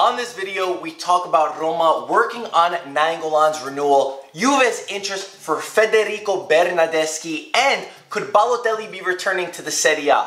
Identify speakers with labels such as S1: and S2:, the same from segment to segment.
S1: On this video, we talk about Roma working on Nainggolan's renewal, Juve's interest for Federico Bernardeschi, and could Balotelli be returning to the Serie A?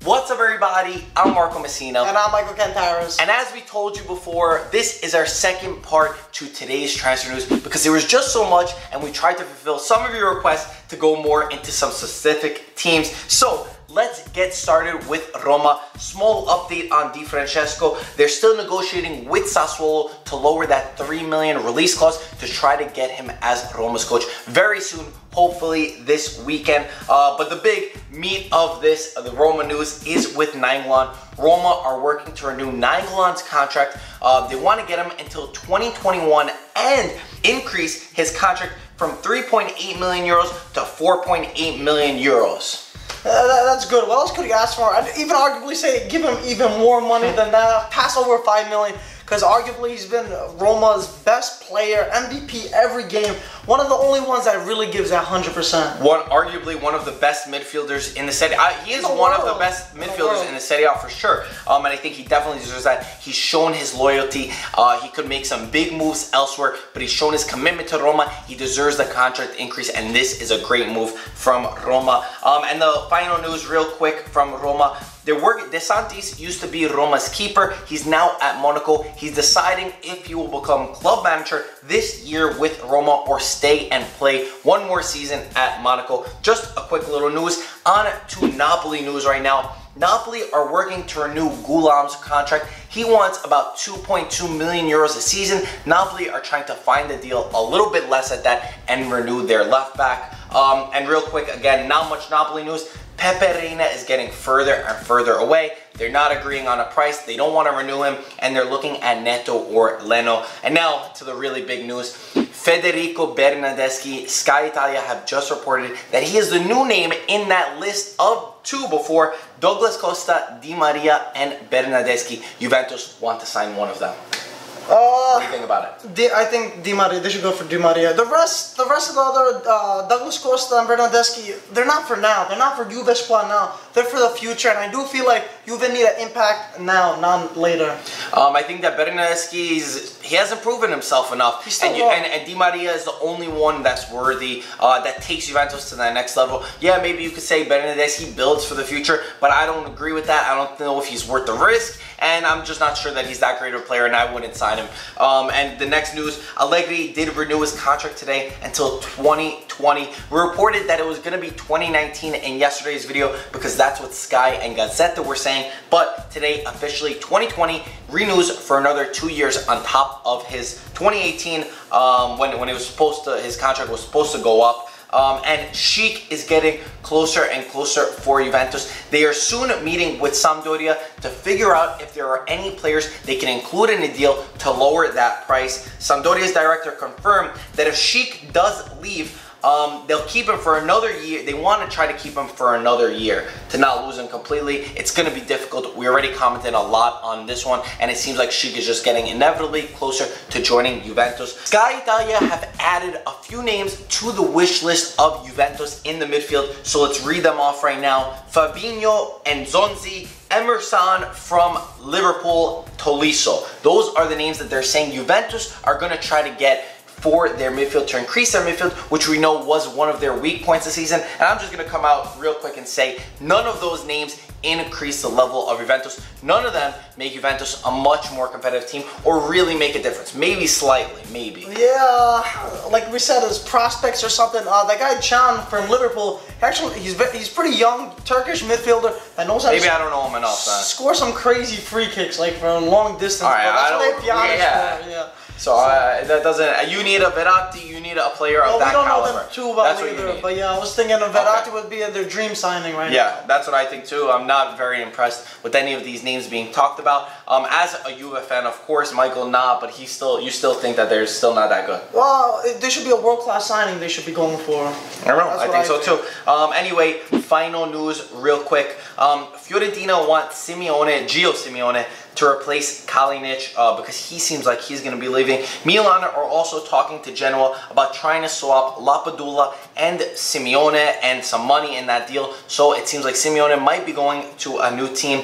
S1: What's up, everybody? I'm Marco Messina.
S2: And I'm Michael Cantaris.
S1: And as we told you before, this is our second part to today's transfer news because there was just so much and we tried to fulfill some of your requests to go more into some specific teams. So let's get started with Roma. Small update on Di Francesco. They're still negotiating with Sassuolo to lower that $3 million release clause to try to get him as Roma's coach very soon, hopefully this weekend. But the big meat of this, the Roma news, is with Nainggolan. Roma are working to renew Nainggolan's contract. They want to get him until 2021 and increase his contract from 3.8 million euros to 4.8 million euros.
S2: That's good. What else could you ask for? I'd even arguably say give him even more money than that. Pass over 5 million. Because arguably he's been Roma's best player, MVP every game. One of the only ones that really gives that 100%.
S1: Arguably one of the best midfielders in the Serie A. He is one of the best midfielders in the Serie A for sure. And I think he definitely deserves that. He's shown his loyalty. He could make some big moves elsewhere, but he's shown his commitment to Roma. He deserves the contract increase, and this is a great move from Roma. And the final news real quick from Roma. De Santis used to be Roma's keeper. He's now at Monaco. He's deciding if he will become club manager this year with Roma or stay and play one more season at Monaco. Just a quick little news. On to Napoli news right now. Napoli are working to renew Gulam's contract. He wants about 2.2 million euros a season. Napoli are trying to find a deal a little bit less at that and renew their left back. And real quick, again, not much Napoli news. Pepe Reina is getting further and further away. They're not agreeing on a price. They don't want to renew him, and they're looking at Neto or Leno. And now to the really big news. Federico Bernardeschi, Sky Italia have just reported that he is the new name in that list of two before Douglas Costa, Di Maria, and Bernardeschi. Juventus want to sign one of them. What do you think about it?
S2: I think Di Maria, they should go for Di Maria. The rest of the other, Douglas Costa and Bernardeschi, they're not for now. They're not for Juve's squad now. They're for the future, and I do feel like Juve need an impact now, not later.
S1: I think that Bernardeschi, he hasn't proven himself enough.
S2: He's still
S1: and Di Maria is the only one that's worthy, that takes Juventus to that next level. Yeah, maybe you could say Bernardeschi builds for the future, but I don't agree with that. I don't know if he's worth the risk, and I'm just not sure that he's that great of a player, and I wouldn't sign him. And the next news, Allegri did renew his contract today until 2020. We reported that it was going to be 2019 in yesterday's video because that's what Sky and Gazzetta were saying. But today, officially 2020, renews for another 2 years on top of his 2018 when it was supposed to, his contract was supposed to go up. And Sheik is getting closer and closer for Juventus. They are soon meeting with Sampdoria to figure out if there are any players they can include in the deal to lower that price. Sampdoria's director confirmed that if Sheik does leave, they'll keep him for another year. They want to try to keep him for another year to not lose him completely. It's going to be difficult. We already commented a lot on this one, and it seems like Sheik is just getting inevitably closer to joining Juventus. Sky Italia have added a few names to the wish list of Juventus in the midfield, so let's read them off right now. Fabinho and Zonzi, Emerson from Liverpool, Tolisso. Those are the names that they're saying Juventus are going to try to get for their midfield, to increase their midfield, which we know was one of their weak points this season. And I'm just going to come out real quick and say none of those names increase the level of Juventus. None of them make Juventus a much more competitive team or really make a difference. Maybe slightly, maybe.
S2: Yeah, like we said, as prospects or something. That guy Can from Liverpool, actually, he's pretty young, Turkish midfielder that knows how
S1: maybe I don't know him enough.
S2: Score some crazy free kicks, like from long distance.
S1: All right,
S2: that's
S1: yeah. So that doesn't. You need a Verratti. You need a player of that caliber.
S2: We don't know them too well either. But yeah, I was thinking of Verratti would be their dream signing right now.
S1: Yeah, that's what I think too. I'm not very impressed with any of these names being talked about. As a Juve fan, of course, Michael not, but you still think that they're still not that good.
S2: Well, they should be a world-class signing. They should be going for.
S1: I don't know. I think so too. Anyway, final news, real quick. Fiorentina want Gio Simeone to replace Kalinic because he seems like he's going to be leaving. Milan are also talking to Genoa about trying to swap Lapadula and Simeone and some money in that deal. So it seems like Simeone might be going to a new team.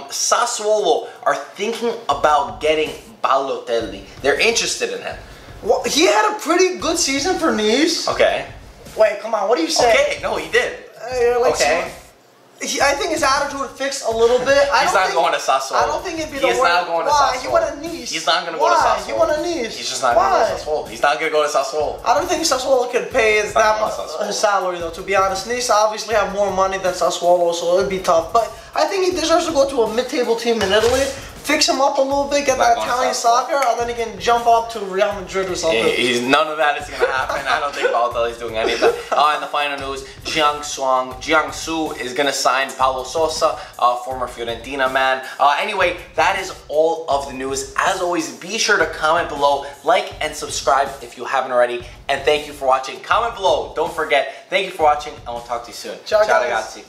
S1: Sassuolo are thinking about getting Balotelli. They're interested in him.
S2: Well, he had a pretty good season for Nice.
S1: Okay.
S2: Wait, come on, what do you say?
S1: Okay, no, he did. Okay.
S2: I think his attitude fixed a little bit.
S1: He's not going to Sassuolo.
S2: I don't think it'd be the worst.
S1: He's not going to Sassuolo.
S2: He went to Nice.
S1: He's not going to go to Sassuolo.
S2: He went to Nice.
S1: He's just not going to go to Sassuolo. He's not going to go to Sassuolo.
S2: I don't think Sassuolo could pay that much his salary, though, to be honest. Nice obviously have more money than Sassuolo, so it'd be tough. But I think he deserves to go to a mid-table team in Italy. Fix him up a little bit, get that Italian soccer, and then he can jump up to Real Madrid or something.
S1: None of that is going to happen. I don't think Balotelli's doing any of that. And the final news, Jiangsu is going to sign Paulo Sousa, former Fiorentina man. Anyway, that is all of the news. As always, be sure to comment below, like and subscribe if you haven't already. And thank you for watching. Comment below. Don't forget. Thank you for watching, and we'll talk to you soon.
S2: Ciao ragazzi.